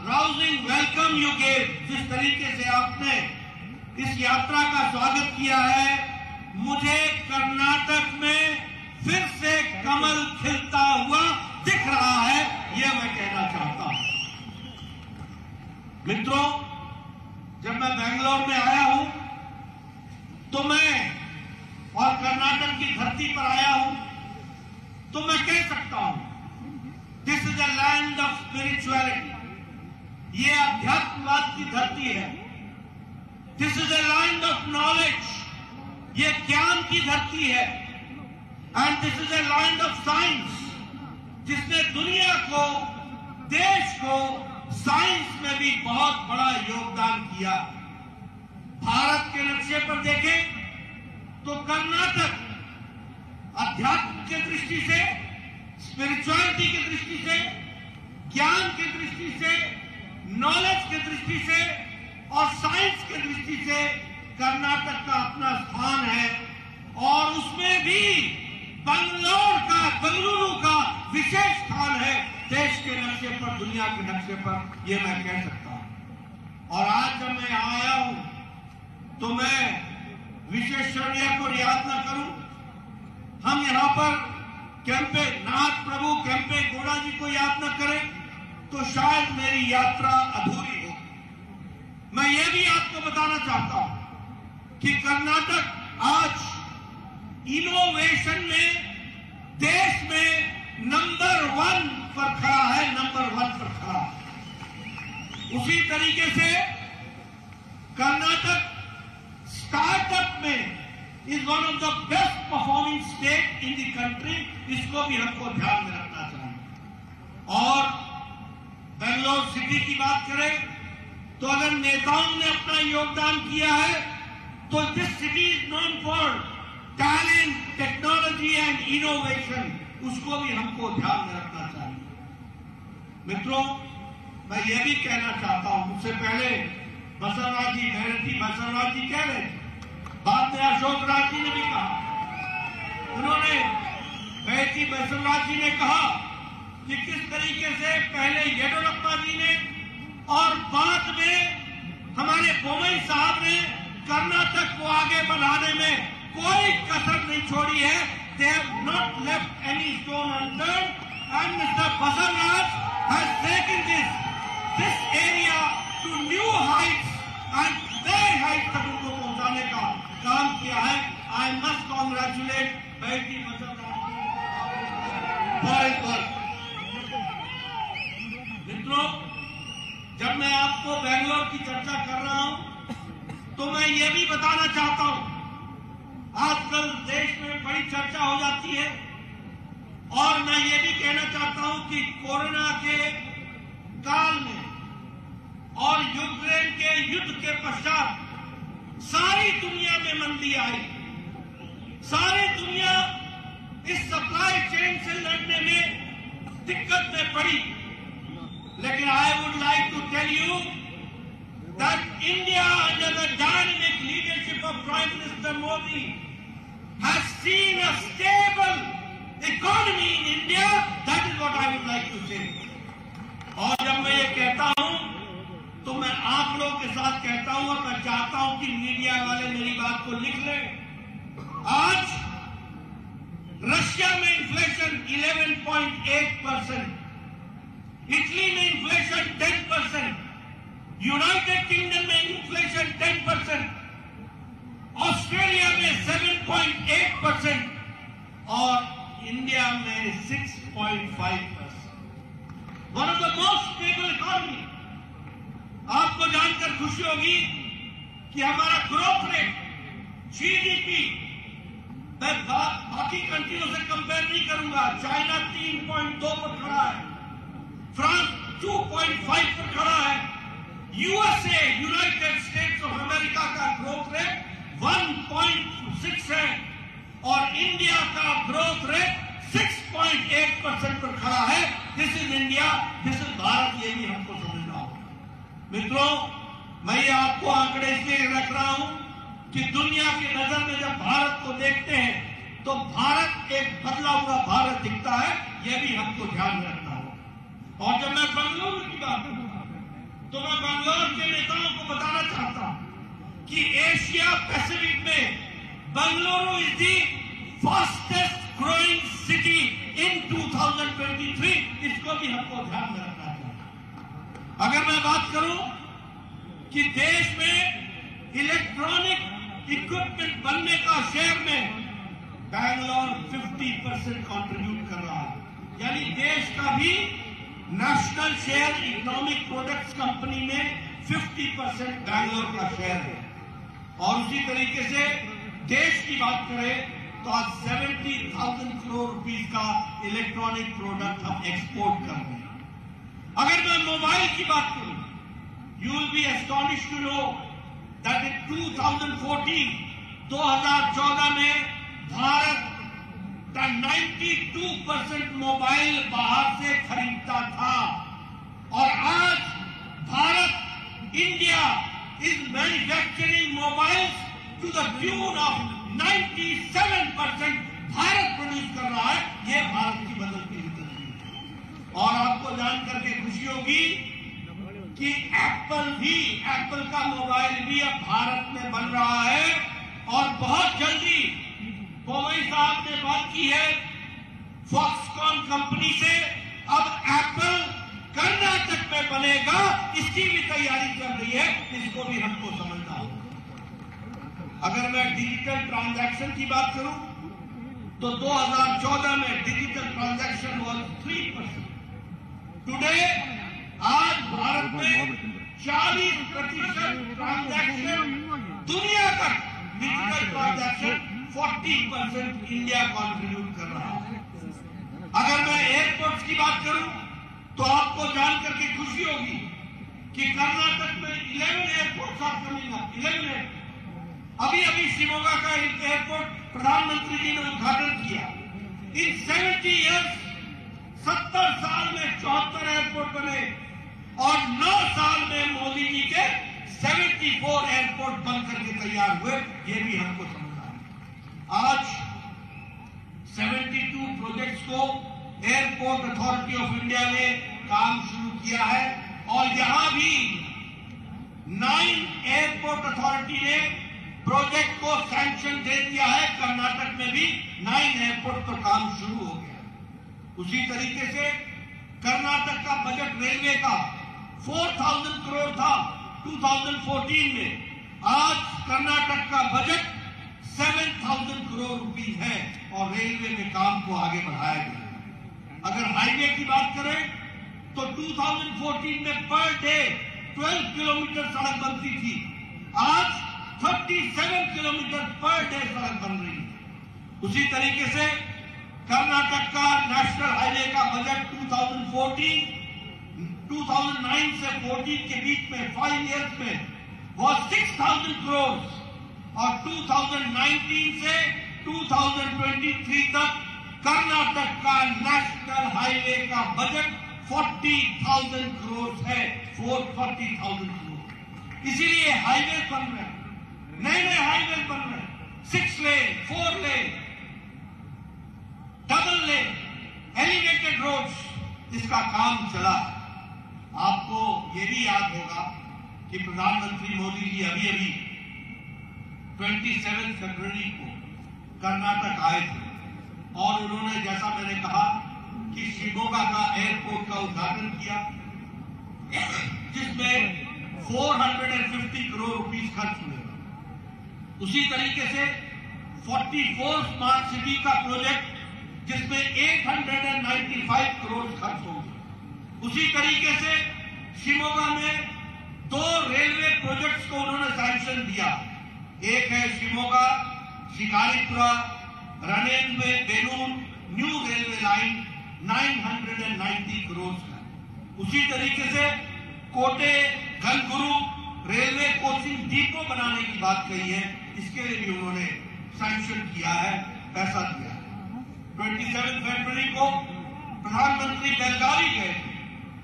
Rousing welcome you gave, जिस तरीके से आपने इस यात्रा का स्वागत किया है, मुझे कर्नाटक में फिर से कमल खिलता हुआ दिख रहा है, यह मैं कहना चाहता हूं। मित्रों, जब मैं बेंगलोर में आया हूं तो मैं और कर्नाटक की धरती पर आया हूं तो मैं कह सकता हूं this is a land of spirituality, ये अध्यात्मवाद की धरती है। This is a land of knowledge, ये ज्ञान की धरती है। And this is a land of science, जिसने दुनिया को, देश को साइंस में भी बहुत बड़ा योगदान किया। भारत के नक्शे पर देखें तो कर्नाटक अध्यात्म की दृष्टि से, स्पिरिचुअलिटी की दृष्टि से, ज्ञान की दृष्टि से, नॉलेज की दृष्टि से और साइंस की दृष्टि से कर्नाटक का अपना स्थान है। और उसमें भी बंगलुरु का विशेष स्थान है देश के नक्शे पर, दुनिया के नक्शे पर, यह मैं कह सकता हूं। और आज जब मैं यहां आया हूं तो मैं विश्वेश्वरैया को याद न करूं, हम यहां पर केम्पे नाथ प्रभु केम्पे गौड़ा जी को याद न करें तो शायद मेरी यात्रा अधूरी हो। मैं ये भी आपको बताना चाहता हूं कि कर्नाटक आज इनोवेशन में देश में नंबर 1 पर खड़ा है, नंबर 1 पर खड़ा है। उसी तरीके से कर्नाटक स्टार्टअप में is one of the best performing state in the country, इसको भी हमको ध्यान में रखना चाहिए। और बेंगलोर सिटी की बात करें तो अगर नेताओं ने अपना योगदान किया है तो this city is known for talent, technology and innovation, उसको भी हमको ध्यान में रखना चाहिए। मित्रों, मैं ये भी कहना चाहता हूं, मुझसे पहले बसवराज जी, गैरती बसवराज जी कह रहे थे, बाद में अशोक राज जी ने भी कहा, उन्होंने गैरती बसवराज जी ने कहा कि किस तरीके से पहले येडियुरप्पा जी ने और बाद में हमारे बोम्मई साहब ने कर्नाटक को आगे बढ़ाने में कोई कसर नहीं छोड़ी है। They have not left any stone unturned and mister Basavaraj has taken this area to new heights and नए हाइट्स तक उनको पहुंचाने का काम किया है। आई मस्ट कॉन्ग्रेचुलेट बेटी बसवराज फॉर हिज वर्क। मित्रों, जब मैं आपको बेंगलोर की चर्चा कर रहा हूं तो मैं ये भी बताना चाहता हूं, आजकल देश में बड़ी चर्चा हो जाती है और मैं ये भी कहना चाहता हूं कि कोरोना के काल में और यूक्रेन के युद्ध के पश्चात सारी दुनिया में मंदी आई, सारी दुनिया इस सप्लाई चेन से लड़ने में दिक्कत में पड़ी। लेकिन I would like to tell you that India, under the dynamic leadership of Prime Minister Modi, has seen a stable economy in India. That is what I would like to say. और जब मैं ये कहता हूं तो मैं आंकड़ों के साथ कहता हूं और मैं चाहता हूं कि मीडिया वाले मेरी बात को लिख लें। आज रशिया में इन्फ्लेशन 11.8%, इटली में इन्फ्लेशन 10%, यूनाइटेड किंगडम में इन्फ्लेशन 10%, ऑस्ट्रेलिया में 7.8% और इंडिया में 6.5%। One of the most stable economy. आपको जानकर खुशी होगी कि हमारा ग्रोथ रेट, जीडीपी, मैं बाकी कंट्रियों से कंपेयर नहीं करूंगा। चाइना 3.2 पर खड़ा है, फ्रांस 2.5 पर खड़ा है, USA, United states of America का ग्रोथ रेट 1.6 है और इंडिया का ग्रोथ रेट 6.8% पर खड़ा है। This is India, this is Bharat, ये भी हमको समझना होगा। मित्रों, मैं ये आपको आंकड़े इसलिए रख रहा हूं कि दुनिया की नजर में जब भारत को देखते हैं तो भारत एक बदला हुआ भारत दिखता है, यह भी हमको ध्यान में रखना होगा। और जब मैं बेंगलुरु की बात करूंगा के नेताओं को बताना चाहता हूं कि एशिया पैसिफिक में Bengaluru is the fastest growing city in 2023। इसको भी हमको ध्यान में रखना चाहिए। अगर मैं बात करूं कि देश में इलेक्ट्रॉनिक इक्विपमेंट बनने का शेयर में बैंगलोर 50% कंट्रीब्यूट कर रहा है, यानी देश का भी national share economic products company में 50% बैंगलोर का शेयर है। और उसी तरीके से देश की बात करें तो आज 70,000 करोड़ रुपीस का इलेक्ट्रॉनिक प्रोडक्ट हम एक्सपोर्ट कर रहे हैं। अगर मैं मोबाइल की बात करूं, you will be astonished to know that in 2014 में भारत का 92% मोबाइल बाहर से खरीदता था और आज Bharat, India is manufacturing mobiles to the tune of 97% Bharat produce कर रहा है। ये भारत की बदलती हुई तस्वीर है। और आपको जानकर के खुशी होगी कि एप्पल का मोबाइल भी अब भारत में बन रहा है और बहुत जल्दी पोवई साहब ने बात की है फॉक्सकॉन कंपनी से, अब एप्पल कर्नाटक में बनेगा, इसकी भी तैयारी चल रही है। इसको भी हमको समझना होगा। अगर मैं डिजिटल ट्रांजैक्शन की बात करूं तो 2014 में डिजिटल ट्रांजैक्शन वॉज 3%। टुडे आज भारत में 40% ट्रांजैक्शन, दुनिया का डिजिटल ट्रांजैक्शन 40% इंडिया कंट्रीब्यूट कर रहा है। अगर मैं एयरपोर्ट्स की बात करूं तो आपको जानकर के खुशी होगी कि कर्नाटक में 11 एयरपोर्ट्स आर कमिंग अप। 11 अभी शिमोगा का एयरपोर्ट प्रधानमंत्री जी ने उद्घाटन किया। इन 70 इयर्स 70 साल में 74 एयरपोर्ट बने और 9 साल में मोदी जी के 74 एयरपोर्ट बनकर के तैयार हुए। ये भी हमको समझना है। आज 72 प्रोजेक्ट्स को एयरपोर्ट अथॉरिटी ऑफ इंडिया ने काम शुरू किया है और यहां भी 9 एयरपोर्ट अथॉरिटी ने प्रोजेक्ट को सैंक्शन दे दिया है। कर्नाटक में भी 9 एयरपोर्ट पर काम शुरू हो गया। उसी तरीके से कर्नाटक का बजट रेलवे का 4,000 करोड़ था 2014 में। आज कर्नाटक का बजट 7,000 करोड़ रुपीस है और रेलवे में काम को आगे बढ़ाया गया। अगर हाईवे की बात करें तो 2014 में पर डे 12 किलोमीटर सड़क बनती थी, आज 37 किलोमीटर पर डे सड़क बन रही है। उसी तरीके से कर्नाटक का नेशनल हाईवे का बजट 2009 से 14 के बीच में 5 इयर्स में वो 6,000 करोड़ और 2019 से 2023 तक कर्नाटक का नेशनल हाईवे का बजट 40,000 करोड़ है। 40,000 करोड़। इसीलिए हाईवे बन रहे हैं, नए हाईवे बन रहे हैं, 6 लेन, 4 लेन, डबल लेन, एलिवेटेड रोड्स, इसका काम चला। आपको ये भी याद होगा कि प्रधानमंत्री मोदी जी अभी 27 फरवरी को कर्नाटक आए थे और उन्होंने, जैसा मैंने कहा, कि शिमोगा का एयरपोर्ट का उद्घाटन किया जिसमें 450 करोड़ रुपीस खर्च हुए। उसी तरीके से 44 स्मार्ट सिटी का प्रोजेक्ट जिसमें 895 करोड़ खर्च होंगे। उसी तरीके से शिमोगा में 2 रेलवे प्रोजेक्ट्स को उन्होंने सैंक्शन दिया। एक है शिमोगा शिकारीपुरा रनेन में Belur new railway line 990 crore का। उसी तरीके से कोटे घनगुरु रेलवे कोचिंग डिपो बनाने की बात कही है, इसके लिए भी उन्होंने सैंक्शन किया है, पैसा दिया है। 27 फरवरी को प्रधानमंत्री बेलगावी गए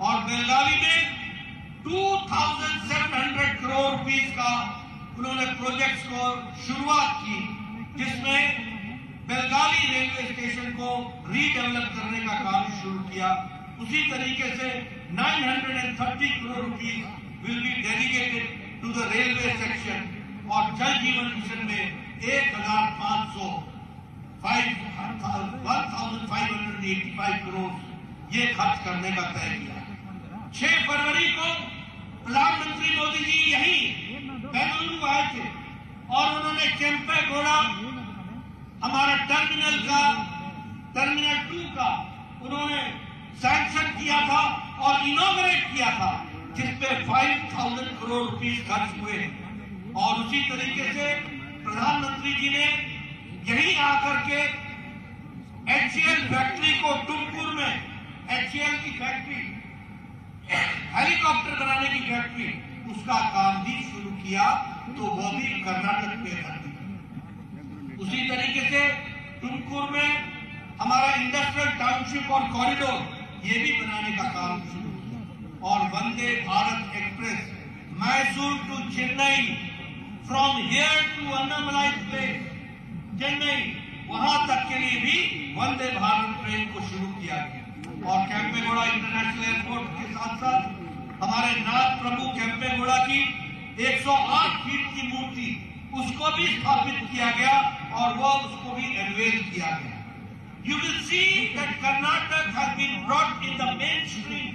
और बेलगावी में 2,700 करोड़ रुपीस का उन्होंने प्रोजेक्ट्स को शुरुआत की, जिसमें बेलगावी रेलवे स्टेशन को रीडेवलप करने का काम शुरू किया। उसी तरीके से 930 crore rupees will be dedicated to the railway section और जल जीवन मिशन में 1585 करोड़ ये खर्च करने का तय किया। 6 फरवरी को प्रधानमंत्री मोदी जी यही बेंगलुरु आए थे और उन्होंने केम्पेगौड़ा हमारा टर्मिनल 2 का उन्होंने सैंक्शन किया था और इनॉग्रेट किया था, जिसपे 5000 करोड़ रुपीस खर्च हुए। और उसी तरीके से प्रधानमंत्री जी ने यही आकर के HCL फैक्ट्री को टुमकुर में, HCL की फैक्ट्री, हेलीकॉप्टर बनाने की फैक्ट्री, उसका काम भी शुरू किया, तो वो भी कर्नाटक में करती। उसी तरीके से टुमकुर में हमारा इंडस्ट्रियल टाउनशिप और कॉरिडोर ये भी बनाने का काम शुरू किया। और Vande Bharat express Mysore to Chennai, from here to Annamalai place Chennai, वहां तक के लिए भी वंदे भारत ट्रेन को शुरू किया गया। और केम्पेगौड़ा इंटरनेशनल एयरपोर्ट के साथ साथ हमारे नाथ प्रभु केम्पेगौड़ा की 108 फीट की मूर्ति, उसको भी स्थापित किया गया और वो उसको भी अनवेल किया गया। You will see that Karnataka has been brought in the mainstream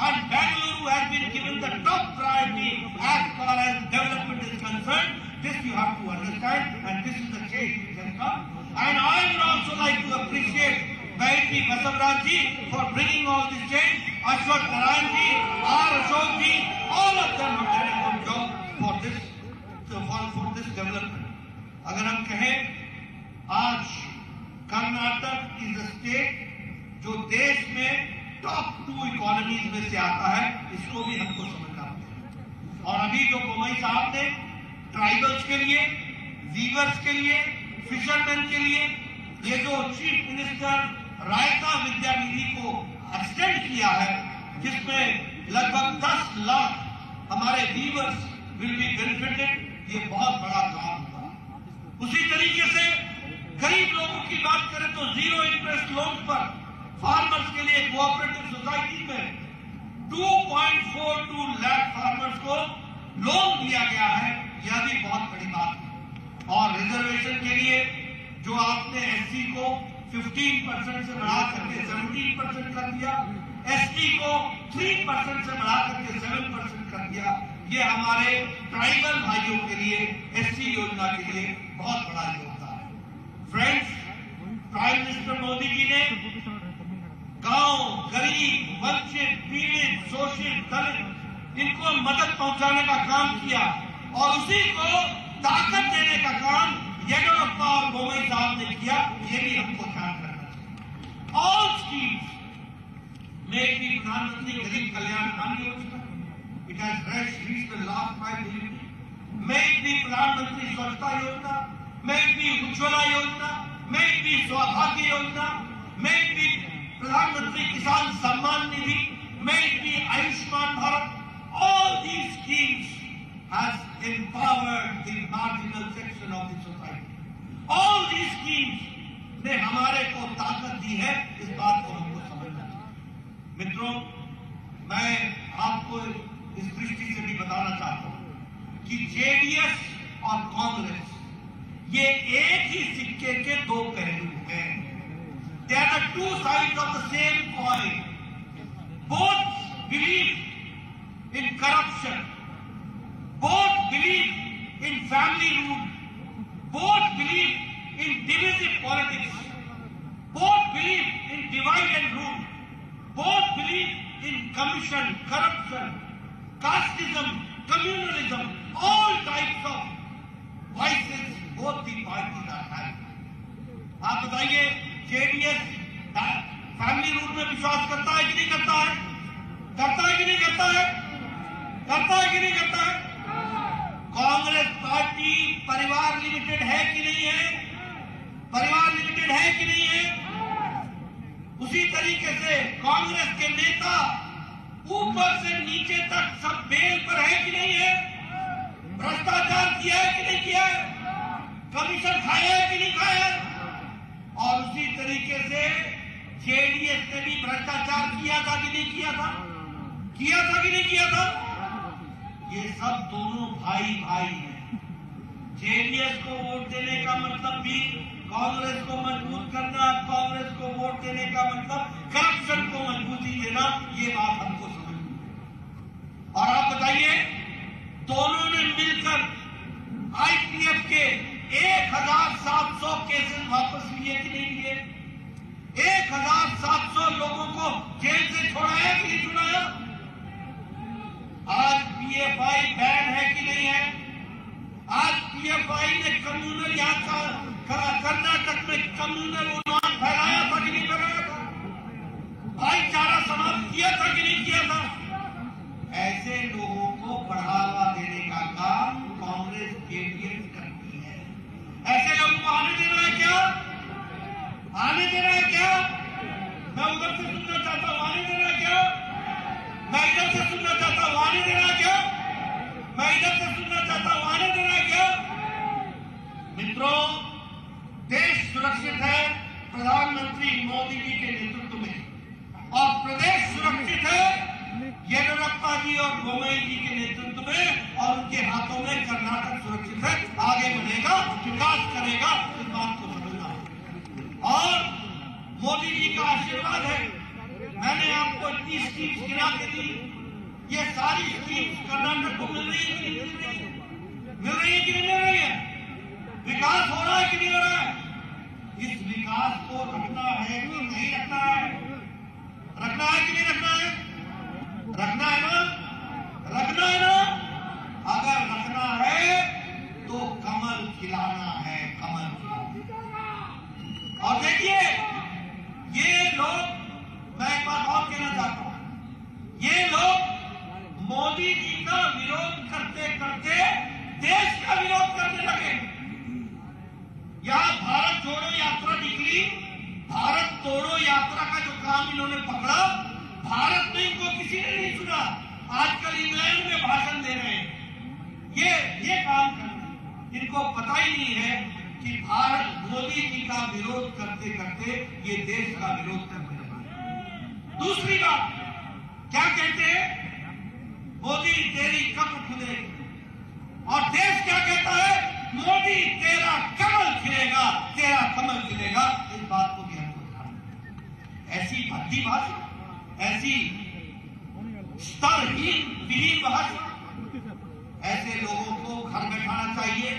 and Bengaluru has been given the top priority as far as development is concerned. This you have to understand, and this is the change which has come. And I would also like to appreciate Vaidhi Basavaraj ji for bringing all this change. Ashwat Narayan ji, R. Ashok ji, all of them have done a good job for this development. अगर हम कहें आज Karnataka is a state जो देश में top 2 economies में से आता है, इसको भी हमको समझना होगा। और अभी जो बोमई साहब ने ट्राइबल्स के लिए, वीवर्स के लिए, फिशरमैन के लिए ये जो चीफ मिनिस्टर रायता विद्यानिधि को एक्सटेंड किया है, जिसमें लगभग 10 लाख हमारे वीवर्स विल बी बेनिफिटेड, ये बहुत बड़ा काम हुआ। उसी तरीके से गरीब लोगों की बात करें तो 0 इंटरेस्ट लोन पर फार्मर्स के लिए कोऑपरेटिव सोसाइटी में 2.42 लाख फार्मर्स को लोन दिया गया है, यह भी बहुत बड़ी बात है। और रिजर्वेशन के लिए जो आपने SC को 15% से बढ़ा करके 17% कर दिया, ST को 3% से बढ़ा करके 7% कर दिया, ये हमारे ट्राइबल भाइयों के लिए SC योजना के लिए बहुत बड़ा योगदान है। Friends, prime minister Modi ji ने गांव, गरीब, वंचित, पीड़ित, शोषित, दलित, इनको मदद पहुंचाने का काम किया और उसी को ताकत देने का काम येडियुरप्पा और बोमई साहब ने किया। ये भी हमको ध्यान रखना चाहिए। ऑल स्कीम्स में भी प्रधानमंत्री गरीब कल्याण अन्न योजना, it has reached the last mile, में भी प्रधानमंत्री स्वच्छता योजना, में भी उज्ज्वला योजना, में भी सौभाग्य योजना, में भी प्रधानमंत्री किसान सम्मान निधि, में भी Ayushman Bharat, all these schemes has empowered the marginal section of the society. All these schemes ने हमारे को ताकत दी है, इस बात को हमको समझना चाहिए। मित्रों, मैं आपको इस दृष्टि से भी बताना चाहता हूं कि जेडीएस और कांग्रेस ये एक ही सिक्के के 2 पहलू हैं। They are the 2 sides of the same coin. Both believe in corruption. Both believe in family rule. Both believe in divisive politics. Both believe in divide and rule. Both believe in commission, corruption, casteism, communalism, all types of vices both the parties are having. आप बताइए, JDS family rule में विश्वास करता है कि नहीं करता है? करता है कि नहीं करता है? करता है कि नहीं करता है? कांग्रेस पार्टी परिवार लिमिटेड है कि नहीं है? परिवार लिमिटेड है कि नहीं है? उसी तरीके से कांग्रेस के नेता ऊपर से नीचे तक सब बेल पर है कि नहीं है? भ्रष्टाचार किया है कि नहीं किया है? कमीशन खाया है कि नहीं खाया है? और उसी तरीके से जेडीएस ने भी भ्रष्टाचार किया था कि नहीं किया था? किया था कि नहीं किया था? ये सब दोनों भाई भाई हैं। जेडीएस को वोट देने का मतलब भी कांग्रेस को मजबूत करना, कांग्रेस को वोट देने का मतलब करप्शन को मजबूती देना। ये बात हमको समझनी है। और आप बताइए, दोनों ने मिलकर आईपीएफ के 1700 केसेस वापस लिए कि नहीं लिए? 1700 लोगों को जेल से छुड़ाया कि नहीं छुड़ाया? आज पीएफआई बैन है कि नहीं है? आज पीएफआई ने कम्युनल कर्नाटक में कम्युनल उन्माद फैलाया था कि नहीं फैलाया था? भाईचारा समाप्त किया था कि नहीं किया था? ऐसे लोगों को बढ़ावा देने का काम कांग्रेस जेडीएस करती है। ऐसे लोगों को आने देना है क्या? आने देना है क्या? मैं उधर से सुनना चाहता हूं, आने देना है क्या? मैं इधर से सुनना चाहता हूं, आने देना है क्या? मैं इधर से सुनना चाहता हूं, आने देना है क्या? मित्रों, देश सुरक्षित है प्रधानमंत्री मोदी जी के नेतृत्व में, और प्रदेश सुरक्षित है येदियुरप्पा जी और बोम्मई जी के नेतृत्व में, और उनके हाथों में कर्नाटक सुरक्षित है, आगे बढ़ेगा, विकास करेगा। इस बात को समझना है। और मोदी जी का आशीर्वाद है। मैंने आपको इतनी स्कीम्स गिना के दी, ये सारी स्कीम्स कर्नाटक को मिल रही है कि नहीं मिल रही है? मिल रही है कि नहीं मिल रही है? विकास हो रहा है कि नहीं हो रहा है? इस विकास को रखना है कि नहीं रखना है? रखना है कि नहीं रखना है? रखना है ना? रखना है ना? अगर रखना है तो कमल खिलाना है, कमल खिलाना। और देखिए, ये लोग, मैं एक बात और कहना चाहता हूं, ये लोग मोदी जी का विरोध करते करते देश का विरोध करने लगे। यहां भारत जोड़ो यात्रा निकली, भारत तोड़ो यात्रा का जो काम इन्होंने पकड़ा, भारत में इनको किसी ने नहीं सुना। आजकल इंग्लैंड में भाषण दे रहे हैं, ये काम कर रहे। इनको पता ही नहीं है कि भारत मोदी जी का विरोध करते करते ये देश का विरोध करने लगा। दूसरी बात, क्या कहते हैं? मोदी तेरी कब्र खुलेगी, और देश क्या कहता है? मोदी तेरा कमल खिलेगा, तेरा कमल खिलेगा। इस बात को भी हमको ध्यान रखना। ऐसी भद्दी भाषा, ऐसी स्तरहीन भाषा, ऐसे लोगों को घर बैठाना चाहिए।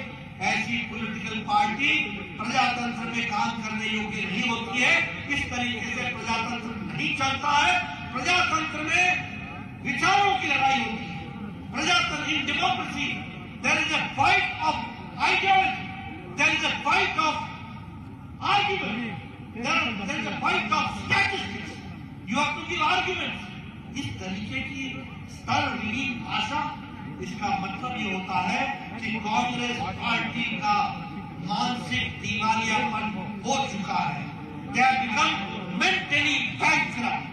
ऐसी पॉलिटिकल पार्टी प्रजातंत्र में काम करने योग्य नहीं होती है। इस तरीके से प्रजातंत्र नहीं चलता है। प्रजातंत्र में विचारों की लड़ाई होती है। प्रजातंत्र, in democracy there is a fight of ideology, there is a fight of argument, there is a fight of statistics, you have to give arguments. इस तरीके की स्तरहीन भाषा, इसका मतलब ये होता है कि कांग्रेस पार्टी का मानसिक दिवालियापन हो चुका है। They have become mentally bankrupt,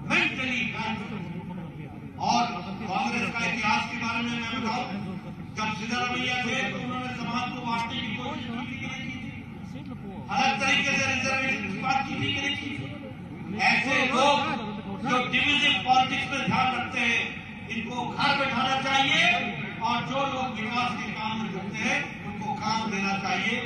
mentally bankrupt. और कांग्रेस का इतिहास के बारे में मैं बताऊं, जब सिद्धरामैया थे तो उन्होंने समाज को बांटने की कोशिश की थी, अलग तरीके से रिजर्वेशन की बात की थी। ऐसे लोग जो डिविजिव पॉलिटिक्स में ध्यान रखते हैं, इनको घर बैठाना चाहिए, और जो लोग विकास के काम में जुटते हैं उनको काम देना चाहिए।